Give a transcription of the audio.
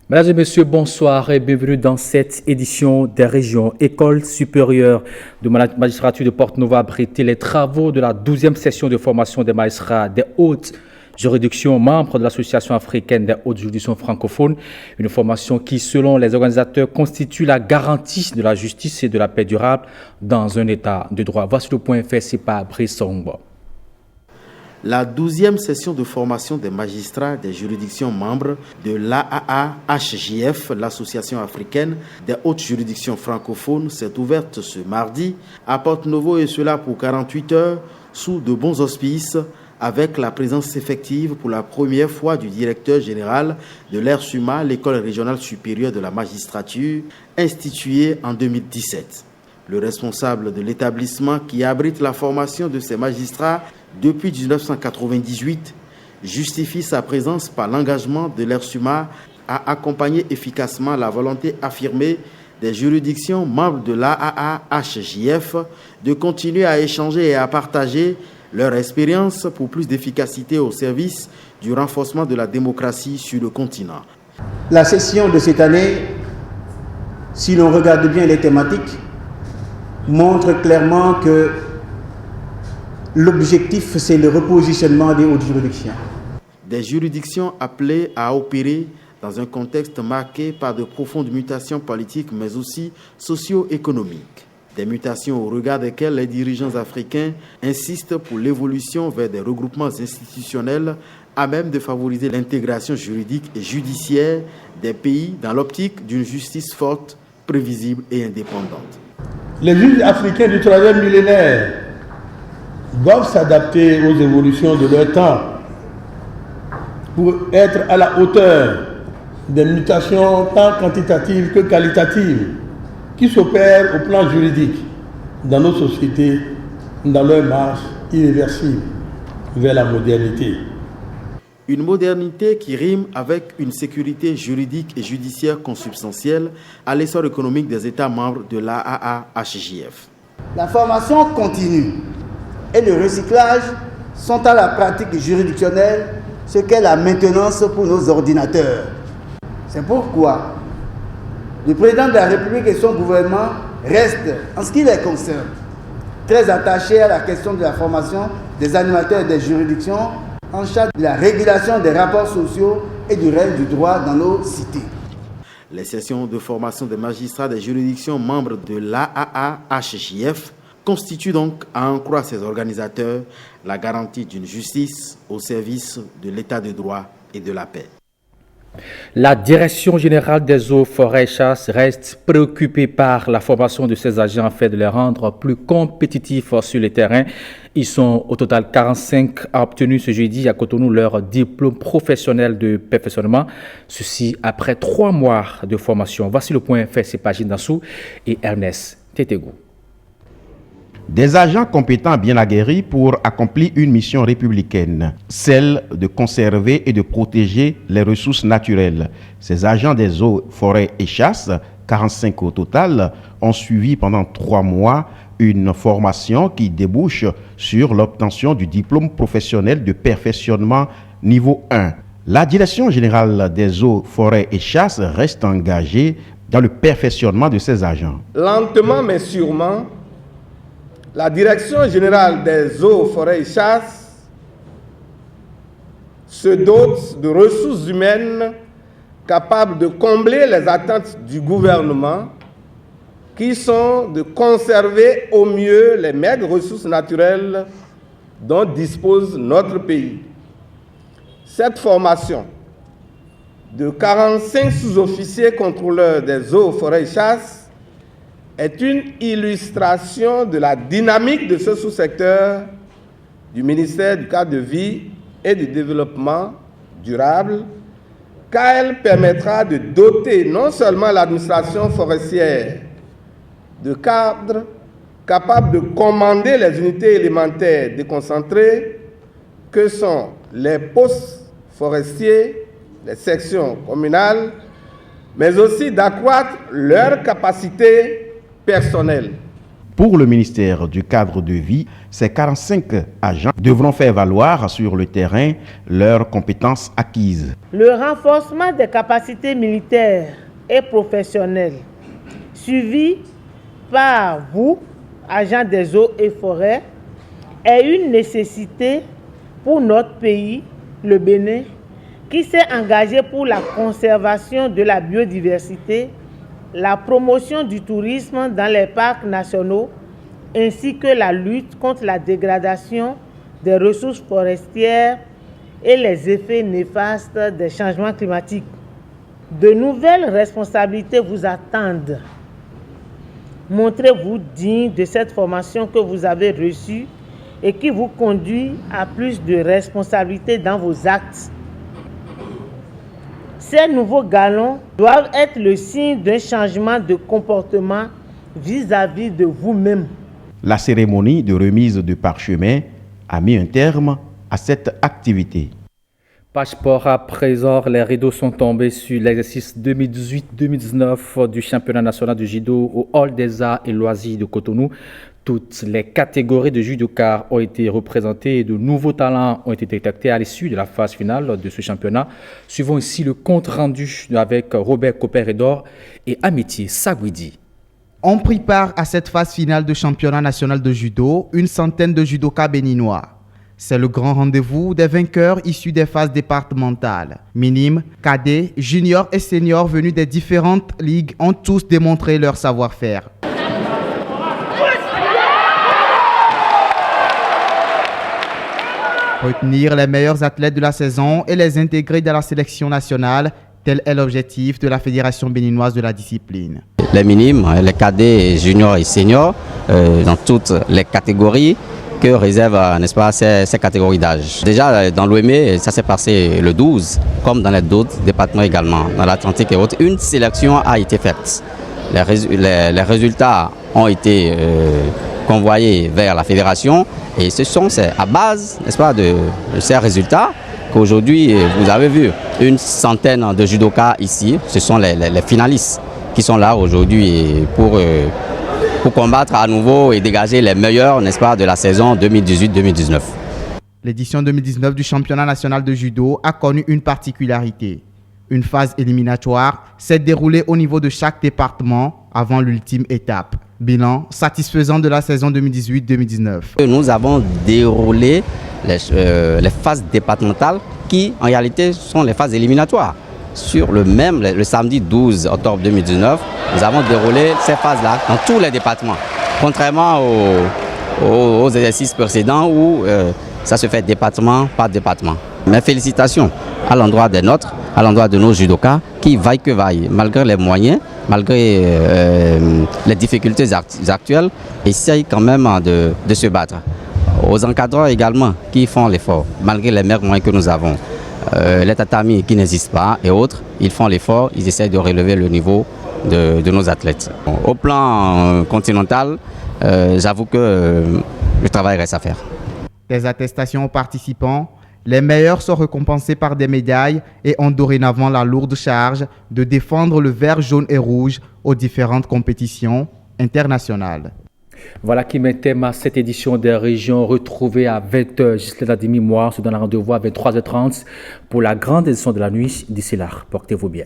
Mesdames et messieurs, bonsoir et bienvenue dans cette édition des régions. École supérieure de magistrature de Porte-Novo a abrité les travaux de la 12e session de formation des magistrats des hautes juridictions membres de l'Association africaine des hautes juridictions francophones. Une formation qui, selon les organisateurs, constitue la garantie de la justice et de la paix durable dans un état de droit. Voici le point fait par Brice Songbo. La 12e session de formation des magistrats des juridictions membres de l'AAA-HJF, l'Association africaine des hautes juridictions francophones, s'est ouverte ce mardi à Porte-Novo et cela pour 48 heures sous de bons auspices avec la présence effective pour la première fois du directeur général de l'ERSUMA, l'École régionale supérieure de la magistrature, instituée en 2017. Le responsable de l'établissement qui abrite la formation de ces magistrats depuis 1998 justifie sa présence par l'engagement de l'ERSUMA à accompagner efficacement la volonté affirmée des juridictions membres de l'AAA-HJF de continuer à échanger et à partager leur expérience pour plus d'efficacité au service du renforcement de la démocratie sur le continent. La session de cette année, si l'on regarde bien les thématiques, montre clairement que l'objectif, c'est le repositionnement des hautes juridictions. Des juridictions appelées à opérer dans un contexte marqué par de profondes mutations politiques, mais aussi socio-économiques. Des mutations au regard desquelles les dirigeants africains insistent pour l'évolution vers des regroupements institutionnels à même de favoriser l'intégration juridique et judiciaire des pays dans l'optique d'une justice forte, prévisible et indépendante. Les juges africains du 3e millénaire doivent s'adapter aux évolutions de leur temps pour être à la hauteur des mutations tant quantitatives que qualitatives qui s'opèrent au plan juridique dans nos sociétés, dans leur marche irréversible vers la modernité. Une modernité qui rime avec une sécurité juridique et judiciaire consubstantielle à l'essor économique des États membres de l'AAA-HJF. La formation continue et le recyclage sont à la pratique juridictionnelle ce qu'est la maintenance pour nos ordinateurs. C'est pourquoi le président de la République et son gouvernement restent, en ce qui les concerne, très attachés à la question de la formation des animateurs des juridictions en charge de la régulation des rapports sociaux et du règne du droit dans nos cités. Les sessions de formation des magistrats des juridictions membres de l'AAA-HJF constituent donc, à en croire ses organisateurs, la garantie d'une justice au service de l'état de droit et de la paix. La Direction générale des eaux, forêts et chasses reste préoccupée par la formation de ces agents afin de les rendre plus compétitifs sur le terrain. Ils sont au total 45 à obtenir ce jeudi à Cotonou leur diplôme professionnel de perfectionnement. Ceci après 3 mois de formation. Voici le point fait, c'est Pagine Dansou et Ernest Tétégou. Des agents compétents bien aguerris pour accomplir une mission républicaine, celle de conserver et de protéger les ressources naturelles. Ces agents des eaux, forêts et chasses, 45 au total, ont suivi pendant 3 mois une formation qui débouche sur l'obtention du diplôme professionnel de perfectionnement niveau 1. La Direction générale des eaux, forêts et chasses reste engagée dans le perfectionnement de ces agents. Lentement mais sûrement, la Direction générale des eaux, forêts et chasses se dote de ressources humaines capables de combler les attentes du gouvernement qui sont de conserver au mieux les maigres ressources naturelles dont dispose notre pays. Cette formation de 45 sous-officiers contrôleurs des eaux, forêts et chasses est une illustration de la dynamique de ce sous-secteur du ministère du cadre de vie et du développement durable, car elle permettra de doter non seulement l'administration forestière de cadres capables de commander les unités élémentaires déconcentrées que sont les postes forestiers, les sections communales, mais aussi d'accroître leur capacité personnelle. Pour le ministère du cadre de vie, ces 45 agents devront faire valoir sur le terrain leurs compétences acquises. Le renforcement des capacités militaires et professionnelles, suivi par vous, agents des eaux et forêts, est une nécessité pour notre pays, le Bénin, qui s'est engagé pour la conservation de la biodiversité, la promotion du tourisme dans les parcs nationaux, ainsi que la lutte contre la dégradation des ressources forestières et les effets néfastes des changements climatiques. De nouvelles responsabilités vous attendent. Montrez-vous digne de cette formation que vous avez reçue et qui vous conduit à plus de responsabilités dans vos actes. Ces nouveaux galons doivent être le signe d'un changement de comportement vis-à-vis de vous-même. La cérémonie de remise de parchemin a mis un terme à cette activité. Passeport à présent, les rideaux sont tombés sur l'exercice 2018-2019 du championnat national de judo au Hall des Arts et Loisirs de Cotonou. Toutes les catégories de judokas ont été représentées et de nouveaux talents ont été détectés à l'issue de la phase finale de ce championnat. Suivons ici le compte rendu avec Robert Copper-Edor et Amitié Sagwidi. On prit part à cette phase finale de championnat national de judo une centaine de judokas béninois. C'est le grand rendez-vous des vainqueurs issus des phases départementales. Minimes, cadets, juniors et seniors venus des différentes ligues ont tous démontré leur savoir-faire. Retenir les meilleurs athlètes de la saison et les intégrer dans la sélection nationale, tel est l'objectif de la Fédération béninoise de la discipline. Les minimes, les cadets, juniors et seniors, dans toutes les catégories que réservent, n'est-ce pas, ces catégories d'âge. Déjà, dans l'OME, ça s'est passé le 12, comme dans les d'autres départements également, dans l'Atlantique et autres. Une sélection a été faite. Les résultats ont été convoyés vers la fédération et ce sont à base, n'est-ce pas, de ces résultats qu'aujourd'hui, vous avez vu une centaine de judokas ici. Ce sont les finalistes qui sont là aujourd'hui pour combattre à nouveau et dégager les meilleurs, n'est-ce pas, de la saison 2018-2019. L'édition 2019 du championnat national de judo a connu une particularité. Une phase éliminatoire s'est déroulée au niveau de chaque département avant l'ultime étape. Bilan satisfaisant de la saison 2018-2019. Nous avons déroulé les phases départementales qui, en réalité, sont les phases éliminatoires. Sur le samedi 12 octobre 2019, nous avons déroulé ces phases-là dans tous les départements. Contrairement aux exercices précédents où ça se fait département par département. Mes félicitations à l'endroit des nôtres, à l'endroit de nos judokas qui, vaille que vaille, malgré les moyens, malgré les difficultés actuelles, essayent quand même de se battre. Aux encadreurs également qui font l'effort, malgré les maigres moyens que nous avons. Les tatamis qui n'existent pas et autres, ils font l'effort, ils essaient de relever le niveau de nos athlètes. Au plan continental, j'avoue que le travail reste à faire. Des attestations aux participants, les meilleurs sont récompensés par des médailles et ont dorénavant la lourde charge de défendre le vert, jaune et rouge aux différentes compétitions internationales. Voilà qui met thème à cette édition des régions retrouvée à 20h. Jusqu'à la demi-mois, on se donne rendez-vous à 23h30 pour la grande édition de la nuit. D'ici là, portez-vous bien.